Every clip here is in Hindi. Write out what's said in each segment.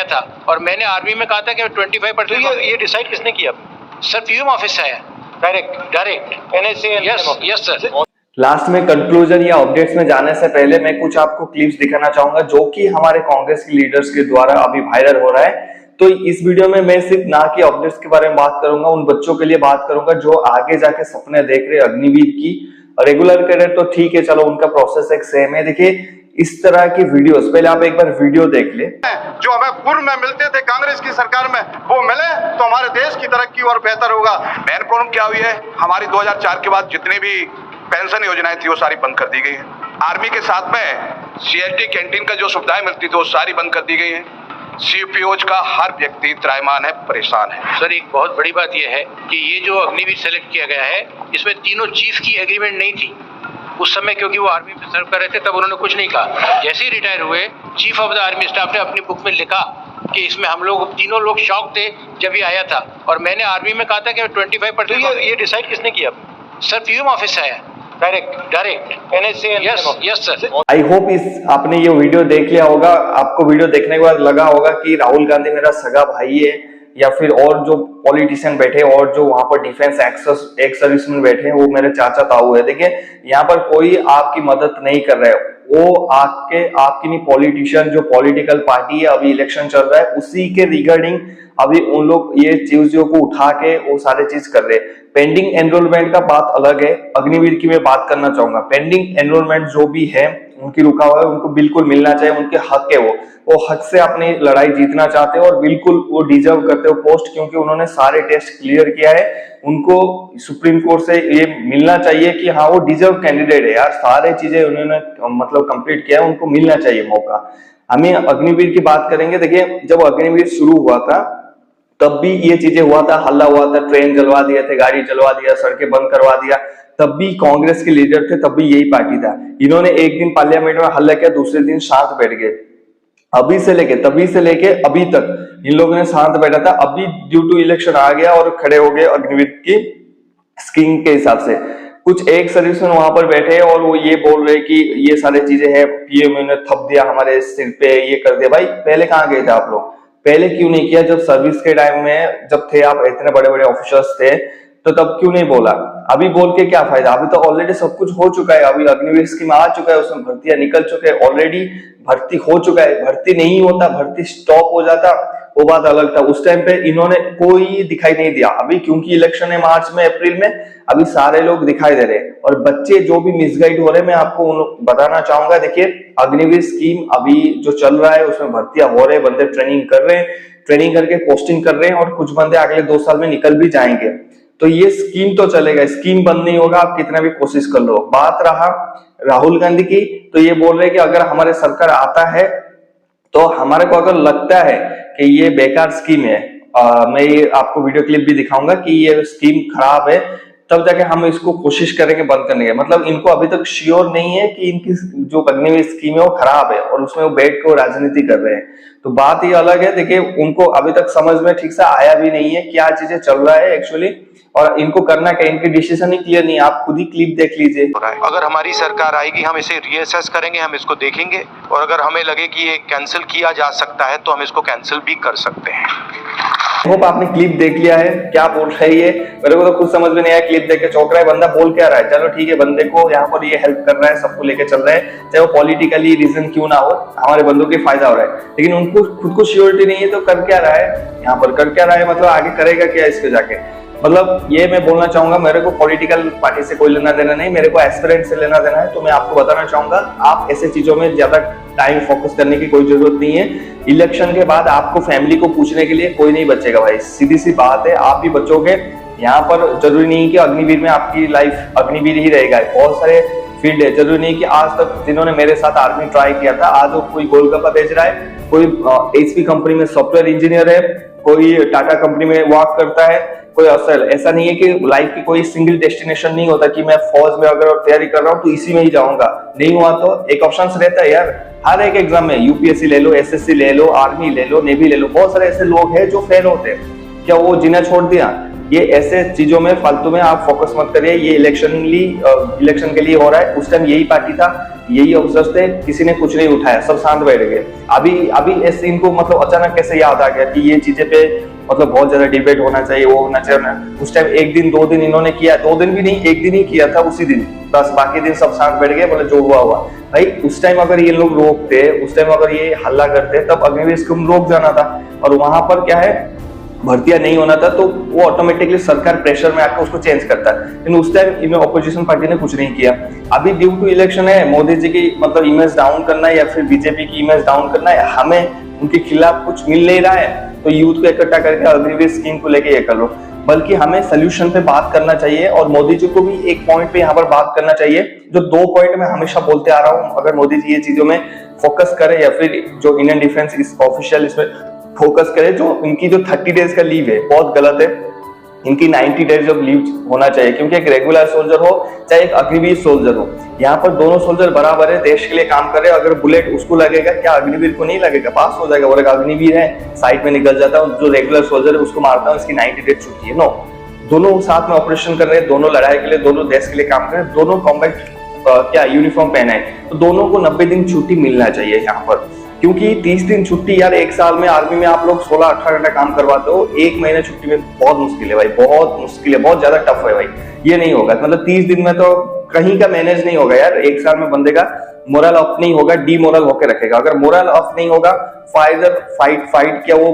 आया था और मैंने आर्मी में कहा था कि 25%। ये डिसाइड किसने किया? सर पीएम ऑफिस से आया direct NSA। Yes sir. Last में कंक्लूजन या अपडेट्स में जाने से पहले मैं कुछ आपको क्लिप्स दिखाना चाहूंगा जो कि हमारे कांग्रेस के लीडर्स के द्वारा अभी वायरल हो रहा है। तो इस वीडियो में मैं सिर्फ ना कि अपडेट्स के बारे में बात करूंगा, उन बच्चों के लिए बात करूंगा जो आगे जाके सपने देख रहे अग्निवीर की। रेगुलर कैडेट तो ठीक है, चलो उनका प्रोसेस एक सेम है। देखिए इस तरह की वीडियोस, पहले आप एक बार वीडियो देख ले। जो हमें पूर्व में मिलते थे कांग्रेस की सरकार में, वो मिले तो हमारे देश की तरक्की और बेहतर होगा। मेन प्रॉब्लम क्या हुई है, हमारी 2004 के बाद जितनी भी पेंशन योजनाएं थी वो सारी बंद कर दी गई है। आर्मी के साथ में CSD कैंटीन का जो सुविधाएं मिलती थी वो सारी बंद कर दी गई है। CPOज का हर व्यक्ति त्रायमान है, परेशान है। सर एक बहुत बड़ी बात यह है कि ये जो अग्निवीर सेलेक्ट किया गया है इसमें तीनों चीफ की एग्रीमेंट नहीं थी उस समय, क्योंकि वो आर्मी में सर्व कर रहे थे तब उन्होंने कुछ नहीं कहा। जैसे ही रिटायर हुए chief of the army staff ने अपनी बुक में लिखा कि इसमें हम लोग तीनों लोग शॉक थे जब ये आया था और मैंने आर्मी में कहा था कि 25%। ये डिसाइड किसने किया? सर पीएम ऑफिस से आया direct NSA। Yes sir. I hope आपने ये वीडियो देख लिया होगा। आपको वीडियो देखने के बाद लगा होगा कि राहुल गांधी मेरा सगा भाई है, या फिर और जो पॉलिटिशियन बैठे और जो वहां पर डिफेंस एक्स सर्विसमैन बैठे हैं वो मेरे चाचा ताऊ है। देखिए यहाँ पर कोई आपकी मदद नहीं कर रहा है, वो आपकी नहीं, पॉलिटिशियन जो पॉलिटिकल पार्टी है, अभी इलेक्शन चल रहा है उसी के रिगार्डिंग अभी उन लोग ये चीजों को उठा के वो सारे चीज कर रहे हैं। पेंडिंग एनरोलमेंट का बात अलग है, अग्निवीर की मैं बात करना चाहूंगा। पेंडिंग एनरोलमेंट जो भी है उनकी रुका हुआ है, उनको बिल्कुल मिलना चाहिए, उनके हक है। वो हक से अपनी लड़ाई जीतना चाहते हैं और बिल्कुल वो डिजर्व करते हो पोस्ट, क्योंकि उन्होंने सारे टेस्ट क्लियर किया है। उनको सुप्रीम कोर्ट से ये मिलना चाहिए कि हाँ वो डिजर्व कैंडिडेट है यार, सारे चीजें उन्होंने मतलब कंप्लीट किया है, उनको मिलना चाहिए मौका। हमें अग्निवीर की बात करेंगे। देखिए जब अग्निवीर शुरू हुआ था तब भी ये चीजें हुआ था, हल्ला हुआ था, ट्रेन जलवा दिए थे, गाड़ी जलवा दिया, सड़कें बंद करवा दिया, तब भी कांग्रेस के लीडर थे, तब भी यही पार्टी था। इन्होंने एक दिन पार्लियामेंट में हल्ला किया, दूसरे दिन शांत बैठ गए। तभी से लेके अभी तक इन लोगों ने शांत बैठा था। अभी ड्यू टू इलेक्शन आ गया और खड़े हो गए अग्निवीर की स्कीम के हिसाब से। कुछ एक सर्विसमैन वहां पर बैठे और वो ये बोल रहे कि ये सारी चीजें हैं, पीएम ने थप दिया हमारे सिर पे, ये कर दिया। भाई पहले कहाँ गए थे आप लोग? पहले क्यों नहीं किया? जब सर्विस के टाइम में जब थे आप, इतने बड़े बड़े ऑफिसर्स थे, तो तब क्यों नहीं बोला? अभी बोल के क्या फायदा? अभी तो ऑलरेडी सब कुछ हो चुका है। अभी अग्निवीर स्कीम आ चुका है, उसमें भर्तियां निकल चुके हैं, ऑलरेडी भर्ती हो चुका है। भर्ती नहीं होता, भर्ती स्टॉप हो जाता, वो बात अलग था। उस टाइम पे इन्होंने कोई दिखाई नहीं दिया। अभी क्योंकि इलेक्शन है मार्च में, अप्रैल में, अभी सारे लोग दिखाई दे रहे हैं और बच्चे जो भी मिसगाइड हो रहे हैं, मैं आपको बताना चाहूंगा। देखिए अग्निवीर स्कीम अभी जो चल रहा है उसमें भर्तियां हो रहे हैं, बंदे ट्रेनिंग कर रहे हैं, ट्रेनिंग करके पोस्टिंग कर रहे हैं और कुछ बंदे अगले 2 साल में निकल भी जाएंगे। तो ये स्कीम तो चलेगा, स्कीम बंद नहीं होगा, आप कितना भी कोशिश कर लो। बात रहा राहुल गांधी की, तो ये बोल रहे हैं कि अगर हमारे सरकार आता है तो हमारे को अगर लगता है कि ये बेकार स्कीम है, मैं ये आपको वीडियो क्लिप भी दिखाऊंगा कि ये स्कीम खराब है, तब जाके हम इसको कोशिश करेंगे बंद करने की। मतलब इनको अभी तक श्योर नहीं है कि इनकी जो अग्निवीर स्कीम है वो खराब है और उसमें वो बैठ के राजनीति कर रहे हैं, तो बात ये अलग है। देखिए उनको अभी तक समझ में ठीक से आया भी नहीं है क्या चीजें चल रहा है एक्चुअली, और इनको करना क्या, इनकी डिसीजन ही क्लियर नहीं। आप खुद ही क्लिप देख लीजिए। अगर हमारी सरकार आएगी हम इसे रीअसेस करेंगे, हम इसको देखेंगे और अगर हमें लगे कि ये कैंसिल किया जा सकता है तो हम इसको कैंसिल भी कर सकते हैं। होप आपने क्लिप देख लिया है, क्या बोल रही है। मेरे को तो खुद समझ में नहीं आया, क्लिप देख के चौंक रहा है बंदा, बोल क्या रहा है। चलो ठीक है, बंदे को यहाँ पर ये हेल्प कर रहा है, सबको लेके चल रहा है, चाहे वो पॉलिटिकली रीजन क्यों ना हो, हमारे बंदों के फायदा हो रहा है। लेकिन उनको खुद को श्योरिटी नहीं है तो कर क्या रहा है यहाँ पर, कर क्या रहा है, मतलब आगे करेगा क्या इसके जाके। मतलब ये मैं बोलना चाहूंगा, मेरे को पॉलिटिकल पार्टी से कोई लेना देना नहीं, मेरे को एस्पिरेंट से लेना देना है। तो मैं आपको बताना चाहूंगा, आप ऐसे चीजों में ज्यादा टाइम फोकस करने की कोई जरूरत नहीं है। इलेक्शन के बाद आपको फैमिली को पूछने के लिए कोई नहीं बचेगा भाई, सीधी सी बात है, आप भी बचोगे। यहाँ पर जरूरी नहीं कि अग्निवीर में आपकी लाइफ अग्निवीर ही रहेगा, बहुत सारे फील्ड है। जरूरी नहीं कि आज तक जिन्होंने मेरे साथ आर्मी ट्राई किया था, आज वो कोई गोलगप्पा बेच रहा है, कोई HP कंपनी में सॉफ्टवेयर इंजीनियर है, कोई टाटा कंपनी में वर्क करता है, कोई असल। ऐसा नहीं है कि लाइफ की कोई सिंगल डेस्टिनेशन नहीं होता कि मैं फौज में अगर तैयारी कर रहा हूँ तो इसी में ही जाऊंगा। नहीं हुआ तो एक ऑप्शन रहता है यार, हर एक एग्जाम में, UPSC ले लो, SSC ले लो, आर्मी ले लो, नेवी ले लो, बहुत सारे ऐसे लोग हैं जो फेल होते हैं। क्या वो जीना छोड़ दिया? ये ऐसे चीजों में फालतू में आप फोकस मत करिए। ये इलेक्शन के लिए हो रहा है। उस टाइम यही पार्टी था, यही अफसर थे, किसी ने कुछ नहीं उठाया, सब शांत बैठ गए। अभी ऐसे इनको मतलब अचानक कैसे याद आ गया कि ये चीजें पे मतलब बहुत ज्यादा डिबेट होना चाहिए, वो होना चाहिए। उस टाइम 1 दिन 2 दिन इन्होंने किया, 2 दिन भी नहीं 1 दिन ही किया था, उसी दिन बस, बाकी दिन सब शांत बैठ गए, बोले जो हुआ हुआ। भाई उस टाइम अगर ये लोग रोकते, उस टाइम अगर ये हल्ला करते, तब अग्निवीर स्कीम रोक जाना था। और वहां पर क्या है, भर्तियां नहीं होना था, तो वो ऑटोमेटिकली सरकार प्रेशर में आकर उसको चेंज करता है। लेकिन उस टाइम इनमें ऑपोजिशन पार्टी ने कुछ नहीं किया। अभी ड्यू टू इलेक्शन है, मोदी जी की मतलब इमेज डाउन करना है या फिर बीजेपी की इमेज डाउन करना है, हमें उनके खिलाफ कुछ मिल नहीं रहा है, तो यूथ को इकट्ठा करके अग्निवीर स्कीम को लेके ये कर लो। बल्कि हमें सोल्यूशन पे बात करना चाहिए, और मोदी जी को भी एक पॉइंट पे यहाँ पर बात करना चाहिए, जो 2 पॉइंट में हमेशा बोलते आ रहा हूँ। अगर मोदी जी ये चीजों में फोकस करे, या फिर जो इंडियन डिफेंस इस ऑफिशियल इसमें फोकस करे, जो इनकी जो 30 डेज का लीव है बहुत गलत है। इनकी 90 डेज ऑफ लीव होना चाहिए, क्योंकि एक रेगुलर सोल्जर हो चाहे एक अग्निवीर सोल्जर हो, यहाँ पर दोनों सोल्जर बराबर है, देश के लिए काम कर रहे हैं। अगर बुलेट उसको लगेगा, क्या अग्निवीर को नहीं लगेगा? पास हो जाएगा, बोलेगा अग्निवीर है, साइड में निकल जाता है, जो रेगुलर सोल्जर है उसको मारता है, उसकी 90 डेज छुट्टी है। नो, दोनों साथ में ऑपरेशन कर रहे हैं, दोनों लड़ाई के लिए, दोनों देश के लिए काम कर रहे हैं, दोनों कॉम्बैट क्या यूनिफॉर्म पहना है, तो दोनों को 90 दिन छुट्टी मिलना चाहिए यहाँ पर। क्योंकि 30 दिन छुट्टी यार, 1 साल में आर्मी में आप लोग 16-18 घंटा काम करवाते हो, 1 महीने छुट्टी में बहुत मुश्किल है भाई, बहुत मुश्किल है, बहुत ज्यादा टफ है भाई। ये नहीं होगा, मतलब 30 दिन में तो कहीं का मैनेज नहीं होगा यार। 1 साल में बंदे का मोरल अप नहीं होगा, डीमोरल होकर रखेगा। अगर मोरल अप नहीं होगा, फाइट क्या वो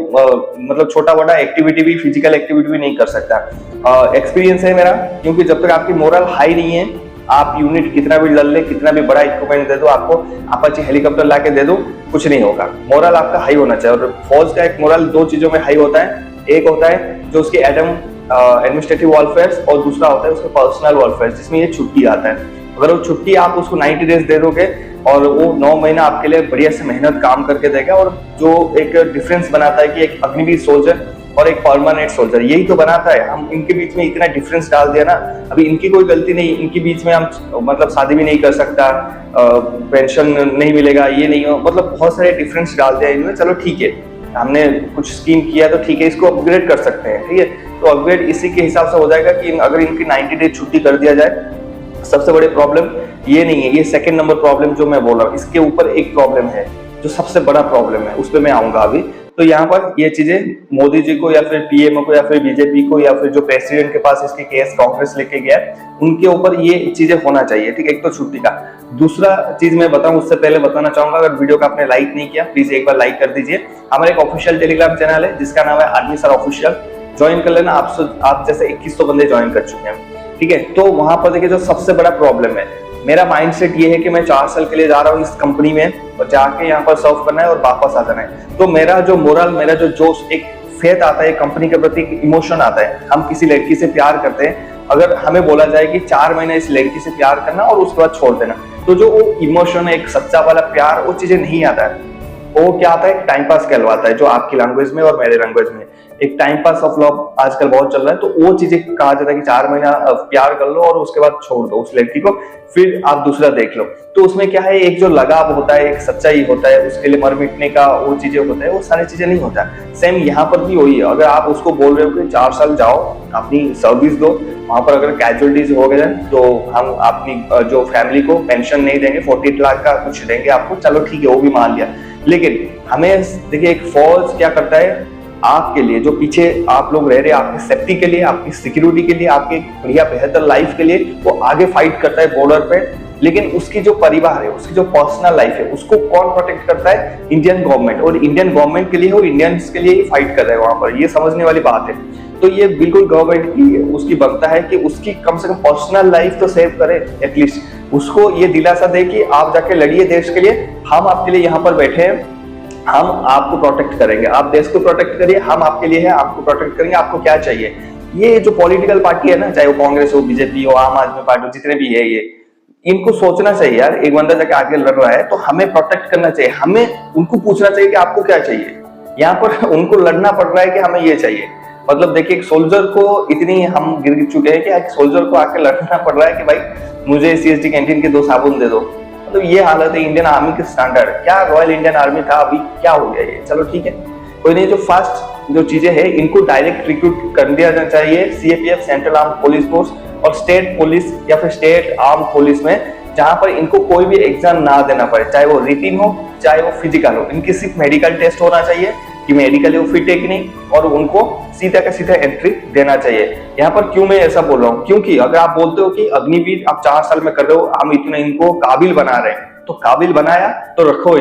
मतलब छोटा बड़ा एक्टिविटी भी, फिजिकल एक्टिविटी भी नहीं कर सकता। एक्सपीरियंस है मेरा, क्योंकि जब तक आपकी मोरल हाई नहीं है, आप यूनिट कितना भी लड़ ले, कितना भी बड़ा इक्विपमेंट दे दो, आपको अपाचे हेलीकॉप्टर लाके दे दो, कुछ नहीं होगा। मोरल आपका हाई होना चाहिए। और फौज का एक मोरल 2 चीजों में हाई होता है। एक होता है जो उसके एडमिनिस्ट्रेटिव वेलफेयर, और दूसरा होता है उसका पर्सनल वेलफेयर, जिसमें ये छुट्टी आता है। अगर वो छुट्टी आप उसको 90 डेज दे दोगे, और वो 9 महीना आपके लिए बढ़िया से मेहनत काम करके देगा, और जो एक डिफरेंस बनाता है कि एक अग्निवीर सोल्जर और एक परमानेंट सोल्जर, यही तो बनाता है। हम इनके बीच में इतना डिफरेंस डाल दिया ना। अभी इनकी कोई गलती नहीं, इनके बीच में हम मतलब शादी भी नहीं कर सकता, पेंशन नहीं मिलेगा, ये नहीं हो, मतलब बहुत सारे डिफरेंस डाल दिया इन्होंने। चलो ठीक है, हमने कुछ स्कीम किया तो ठीक है, इसको अपग्रेड कर सकते हैं, ठीक है। तो अपग्रेड इसी के हिसाब से हो जाएगा कि अगर इनकी 90 डेज छुट्टी कर दिया जाए। सबसे बड़ी प्रॉब्लम ये नहीं है, ये सेकंड नंबर प्रॉब्लम जो मैं बोल रहा हूँ। इसके ऊपर एक प्रॉब्लम है जो सबसे बड़ा प्रॉब्लम है, उस पर मैं आऊंगा अभी। तो यहाँ पर ये चीजें मोदी जी को या फिर पीएम को या फिर बीजेपी को या फिर जो प्रेसिडेंट के पास इसके केस कांग्रेस लेके गया, उनके ऊपर ये चीजें होना चाहिए, ठीक है। एक तो छुट्टी का। दूसरा चीज मैं बताऊं, उससे पहले बताना चाहूंगा, अगर वीडियो को आपने लाइक नहीं किया, प्लीज एक बार लाइक कर दीजिए। हमारा एक ऑफिशियल टेलीग्राम चैनल है जिसका नाम है आर्मी सर ऑफिशियल, ज्वाइन कर लेना। आप जैसे 2100 बंदे ज्वाइन कर चुके हैं, ठीक है। तो वहां पर देखिए, जो सबसे बड़ा प्रॉब्लम है, मेरा माइंडसेट ये है कि मैं 4 साल के लिए जा रहा हूँ इस कंपनी में, और जाके यहाँ पर सर्व करना है और वापस आ जाना है। तो मेरा जो मोरल, मेरा जो जोश, एक फेथ आता है कंपनी के प्रति, इमोशन आता है। हम किसी लड़की से प्यार करते हैं, अगर हमें बोला जाए कि 4 महीने इस लड़की से प्यार करना और उसके बाद छोड़ देना, तो जो वो इमोशन है, एक सच्चा वाला प्यार, वो चीजें नहीं आता है। वो क्या आता है, टाइम पास कहलवाता है, जो आपकी लैंग्वेज में और मेरे लैंग्वेज में एक टाइम पास ऑफ लव आजकल बहुत चल रहा है। तो वो चीजें कहा जाता है कि 4 महीना प्यार कर लो और उसके बाद छोड़ दो उस लड़की को, फिर आप दूसरा देख लो। तो उसमें क्या है, एक जो लगाव होता है, एक सच्चाई होता है, उसके लिए मर मिटने का वो चीजें होता है, वो सारी चीजें नहीं होता। सेम यहाँ पर भी वही है। अगर आप उसको बोल रहे हो कि 4 साल जाओ, अपनी सर्विस दो, वहां पर अगर कैजुअलिटीज हो गए तो हम अपनी जो फैमिली को पेंशन नहीं देंगे, 48 लाख का कुछ देंगे आपको, चलो ठीक है, वो भी मान लिया। लेकिन हमें देखिए, एक फौज क्या करता है, आपके लिए जो पीछे आप लोग रह रहे हैं, आपकी सेफ्टी के लिए, आपकी सिक्योरिटी के लिए, आपकी बढ़िया बेहतर लाइफ के लिए, वो आगे फाइट करता है बॉर्डर पे। लेकिन उसकी जो परिवार है, उसकी जो पर्सनल लाइफ है, उसको कौन प्रोटेक्ट करता है? Indian government. और इंडियन गवर्नमेंट के लिए, वो इंडियंस के लिए ही फाइट कर रहे हैं वहां पर, ये समझने वाली बात है। तो ये बिल्कुल गवर्नमेंट की उसकी बनता है कि उसकी कम से कम पर्सनल लाइफ तो सेव करे, एटलीस्ट उसको ये दिलासा दे कि आप जाके लड़िए देश के लिए, हम आपके लिए यहाँ पर बैठे हैं, हम आपको प्रोटेक्ट करेंगे, आप देश को प्रोटेक्ट करिए, हम आपके लिए हैं, आपको प्रोटेक्ट करेंगे, आपको क्या चाहिए। ये जो पॉलिटिकल पार्टी है ना, चाहे वो कांग्रेस हो, बीजेपी हो, आम आदमी पार्टी हो, जितने भी है, ये इनको सोचना चाहिए यार, एक बंदा जाके आगे लड़ रहा है तो हमें प्रोटेक्ट करना चाहिए, हमें उनको पूछना चाहिए कि आपको क्या चाहिए। यहाँ पर उनको लड़ना पड़ रहा है कि हमें ये चाहिए। मतलब देखिए, एक सोल्जर को इतनी हम गिर चुके हैं कि एक सोल्जर को आके लड़ना पड़ रहा है कि भाई मुझे CSD कैंटीन के 2 साबुन दे दो। मतलब ये हालत है इंडियन आर्मी के स्टैंडर्ड। क्या रॉयल इंडियन आर्मी था, अभी क्या हो गया ये। चलो ठीक है, कोई नहीं। जो फर्स्ट जो चीजें हैं इनको डायरेक्ट रिक्रूट कर दिया जाना चाहिए CAPF, central arm police force और स्टेट पुलिस या फिर स्टेट आर्म पुलिस में, जहां पर इनको कोई भी एग्जाम ना देना पड़े, चाहे वो रिटिन हो चाहे वो फिजिकल हो। इनकी सिर्फ मेडिकल टेस्ट होना चाहिए कि मेडिकली वो फिट है कि नहीं, और उनको सीधा का सीधा एंट्री देना चाहिए। यहाँ पर क्यों मैं ऐसा बोल रहा हूँ, क्योंकि अगर आप बोलते हो कि अग्निवीर आप 4 साल में कर रहे हो, हम इतने इनको काबिल बना रहे हैं, तो काबिल बनाया तो रखो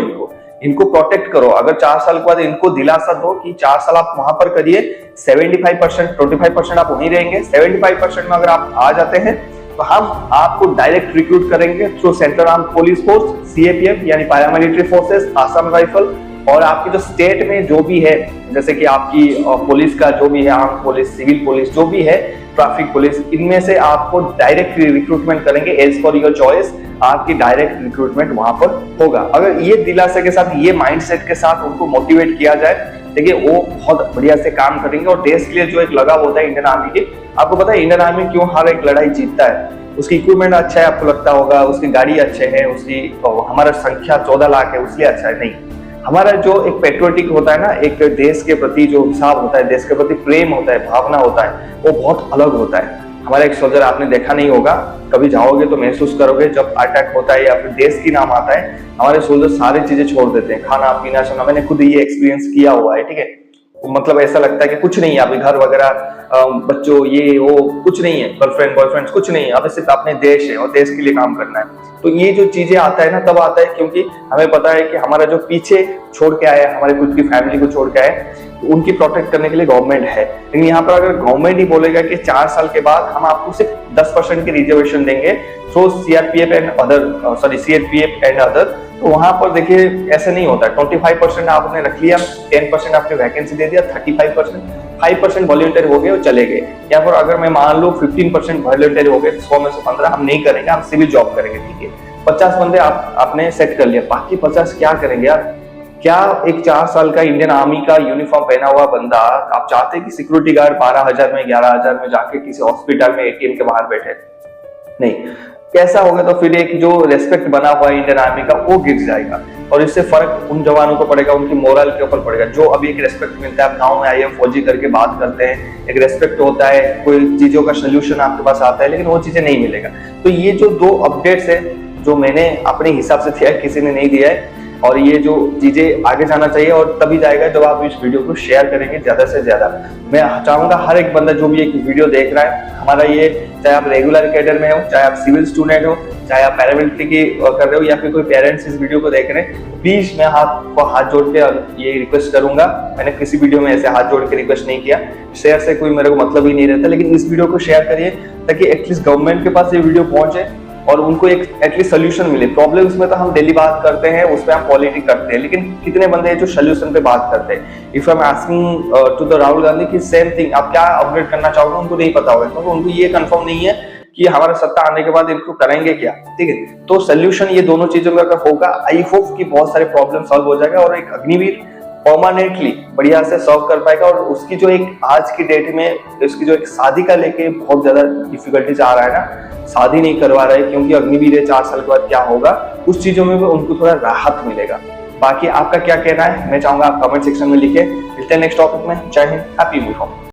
इनको प्रोटेक्ट करो। अगर 4 साल के बाद इनको दिलासा दो कि 4 साल आप वहां पर करिए, 75%, 25% आप वहीं रहेंगे, 75% में अगर आप आ जाते हैं तो हम आपको डायरेक्ट रिक्रूट करेंगे through central arm police force, CAPF यानी पैरामिलिट्री फोर्सेस, आसाम राइफल, और आपकी जो स्टेट में जो भी है, जैसे कि आपकी पुलिस का जो भी है, आर्म पुलिस, सिविल पुलिस जो भी है, ट्रैफिक पुलिस, इनमें से आपको डायरेक्ट रिक्रूटमेंट करेंगे एज फॉर योर चॉइस। आपकी डायरेक्ट रिक्रूटमेंट वहां पर होगा। अगर ये दिलासे के साथ, ये माइंडसेट के साथ उनको मोटिवेट किया जाए, देखिए वो बहुत बढ़िया से काम करेंगे। और देश के लिए जो एक लगाव होता है इंडियन आर्मी के, आपको पता है इंडियन आर्मी क्यों हर एक लड़ाई जीतता है? उसकी इक्विपमेंट अच्छा है, आपको लगता होगा, उसकी गाड़ी अच्छे है, उसकी हमारा संख्या 14 लाख है इसलिए अच्छा है, नहीं। हमारा जो एक पेट्रियोटिक होता है ना, एक देश के प्रति जो हिसाब होता है, देश के प्रति प्रेम होता है, भावना होता है, वो बहुत अलग होता है। हमारा एक सोल्जर आपने देखा नहीं होगा, कभी जाओगे तो महसूस करोगे, जब अटैक होता है या फिर देश की नाम आता है, हमारे सोल्जर सारी चीजें छोड़ देते हैं, खाना पीना सोना। मैंने खुद ये एक्सपीरियंस किया हुआ है, ठीक है। मतलब ऐसा लगता है कि कुछ नहीं है, अभी घर वगैरह, बच्चों, ये वो कुछ नहीं है, गर्लफ्रेंड बॉयफ्रेंड कुछ नहीं है, अभी सिर्फ अपने देश है और देश के लिए काम करना है। तो ये जो चीजें आता है ना, तब आता है क्योंकि हमें पता है कि हमारा जो पीछे छोड़ के आया, हमारे खुद की फैमिली को छोड़ के आए, तो उनकी प्रोटेक्ट करने के लिए गवर्नमेंट है। लेकिन यहाँ पर अगर गवर्नमेंट ही बोलेगा कि 4 साल के बाद हम आपको सिर्फ 10% की रिजर्वेशन देंगे थ्रू सीआरपीएफ एंड अदर, तो वहां पर देखिए ऐसे नहीं होता है। 25% आपने रख लिया, 10% आपने वैकेंसी दे दिया, 35%, 5% वॉलंटियर हो गए और चले गए। या फिर अगर मैं मान लो 15% वॉलंटियर हो गए, 100 में से 15 हम नहीं करेंगे, हम सिविल जॉब करेंगे, ठीक है। 50 बंदे आपने सेट कर लिया, बाकी 50 क्या करेंगे यार? क्या एक 4 साल का इंडियन आर्मी का यूनिफॉर्म पहना हुआ बंदा, आप चाहते कि सिक्योरिटी गार्ड 12,000 में 11,000 में जाके किसी हॉस्पिटल में एटीएम के बाहर बैठे? नहीं। कैसा होगा? तो फिर एक जो रेस्पेक्ट बना हुआ है इंडियन आर्मी का, वो गिर जाएगा, और इससे फर्क उन जवानों को पड़ेगा, उनकी मोरल के ऊपर पड़ेगा। जो अभी एक रेस्पेक्ट मिलता है, आप गाँव में आइए फौजी करके बात करते हैं, एक रेस्पेक्ट होता है, कोई चीजों का सोल्यूशन आपके पास आता है, लेकिन वो चीजें नहीं मिलेगा। तो ये जो 2 अपडेट्स है जो मैंने अपने हिसाब से दिया है, किसी ने नहीं दिया है, और ये जो चीजें आगे जाना चाहिए, और तभी जाएगा जब आप इस वीडियो को शेयर करेंगे ज्यादा से ज्यादा। मैं चाहूंगा हर एक बंदा जो भी एक वीडियो देख रहा है, हमारा ये, चाहे आप रेगुलर कैडर में हो, चाहे आप सिविल स्टूडेंट हो, चाहे आप पैरामिलिट्री की कर रहे हो, या फिर कोई पेरेंट्स इस वीडियो को देख रहे हैं, प्लीज मैं आपको हाथ जोड़ के ये रिक्वेस्ट करूंगा। मैंने किसी वीडियो में ऐसे हाथ जोड़ के रिक्वेस्ट नहीं किया, शेयर से कोई मेरे को मतलब ही नहीं रहता, लेकिन इस वीडियो को शेयर करिए ताकि एटलीस्ट गवर्नमेंट के पास ये वीडियो पहुंचे और उनको एक एटलीस्ट सोल्यूशन मिले। प्रॉब्लम्स में तो हम डेली बात करते हैं, उस पर हम पॉलिटिक्स करते हैं, लेकिन कितने बंदे हैं जो सोल्यूशन पे बात करते हैं? If I am asking to the Rahul Gandhi की सेम थिंग, आप क्या अपडेट करना चाहोगे, उनको नहीं पता होगा, क्योंकि उनको ये कंफर्म नहीं है कि हमारा सत्ता आने के बाद इनको करेंगे क्या, ठीक है। तो सोल्यूशन ये दोनों चीजों में अगर होगा, आई होप कि बहुत सारे प्रॉब्लम सॉल्व हो जाएगा, और एक अग्निवीर परमानेंटली बढ़िया से सर्व कर पाएगा। और उसकी जो एक आज की डेट में उसकी जो एक शादी का लेके बहुत ज्यादा डिफिकल्टीज आ रहा है ना, शादी नहीं करवा रहे क्योंकि अग्निवीर है, 4 साल के बाद क्या होगा, उस चीजों में भी उनको थोड़ा राहत मिलेगा। बाकी आपका क्या कहना है, मैं चाहूंगा आप कमेंट सेक्शन में लिखे। मिलते हैं नेक्स्ट टॉपिक में। जय हिंद, हैप्पी न्यू ईयर।